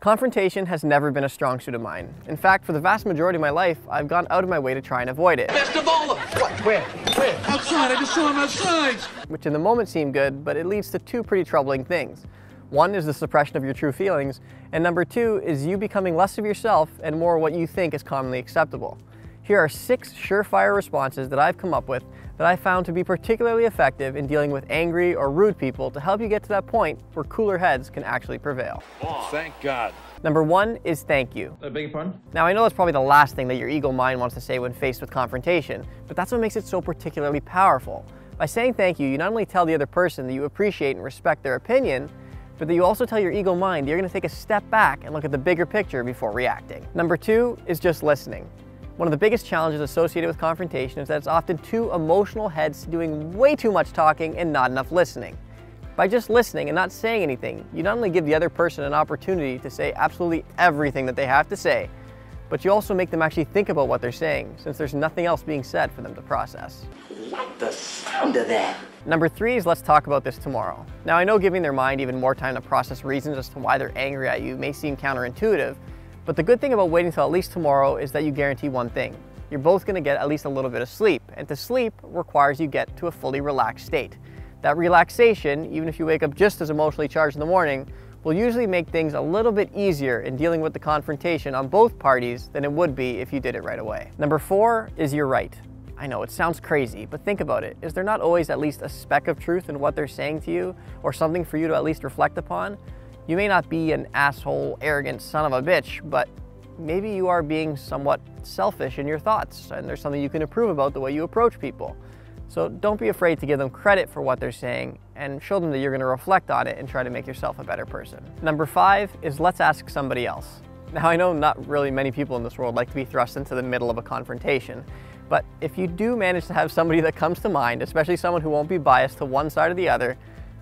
Confrontation has never been a strong suit of mine. In fact, for the vast majority of my life, I've gone out of my way to try and avoid it. Best of all! What? Where? Outside, I just saw him outside! Which in the moment seemed good, but it leads to two pretty troubling things. One is the suppression of your true feelings, and number two is you becoming less of yourself and more what you think is commonly acceptable. Here are 6 surefire responses that I've come up with that I found to be particularly effective in dealing with angry or rude people to help you get to that point where cooler heads can actually prevail. Oh, thank God. Number 1 is thank you. I beg your pardon? Now I know that's probably the last thing that your ego mind wants to say when faced with confrontation, but that's what makes it so particularly powerful. By saying thank you, you not only tell the other person that you appreciate and respect their opinion, but that you also tell your ego mind that you're going to take a step back and look at the bigger picture before reacting. Number 2 is just listening. One of the biggest challenges associated with confrontation is that it's often 2 emotional heads doing way too much talking and not enough listening. By just listening and not saying anything, you not only give the other person an opportunity to say absolutely everything that they have to say, but you also make them actually think about what they're saying, since there's nothing else being said for them to process. Like the sound of that. Number 3 is let's talk about this tomorrow. Now I know giving their mind even more time to process reasons as to why they're angry at you may seem counterintuitive, but the good thing about waiting till at least tomorrow is that you guarantee one thing. You're both going to get at least a little bit of sleep, and to sleep requires you get to a fully relaxed state. That relaxation, even if you wake up just as emotionally charged in the morning, will usually make things a little bit easier in dealing with the confrontation on both parties than it would be if you did it right away. Number 4 is you're right. I know it sounds crazy, but think about it. Is there not always at least a speck of truth in what they're saying to you, or something for you to at least reflect upon? You may not be an asshole, arrogant son of a bitch, but maybe you are being somewhat selfish in your thoughts, and there's something you can improve about the way you approach people. So don't be afraid to give them credit for what they're saying and show them that you're going to reflect on it and try to make yourself a better person. Number 5 is let's ask somebody else. Now I know not really many people in this world like to be thrust into the middle of a confrontation, but if you do manage to have somebody that comes to mind, especially someone who won't be biased to one side or the other,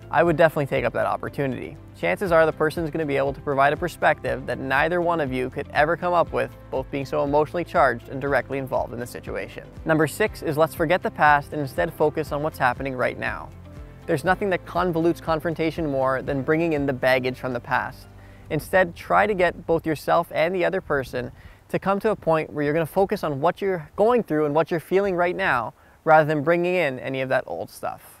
I would definitely take up that opportunity. Chances are the person's going to be able to provide a perspective that neither one of you could ever come up with, both being so emotionally charged and directly involved in the situation. Number 6 is let's forget the past and instead focus on what's happening right now. There's nothing that convolutes confrontation more than bringing in the baggage from the past. Instead, try to get both yourself and the other person to come to a point where you're going to focus on what you're going through and what you're feeling right now, rather than bringing in any of that old stuff.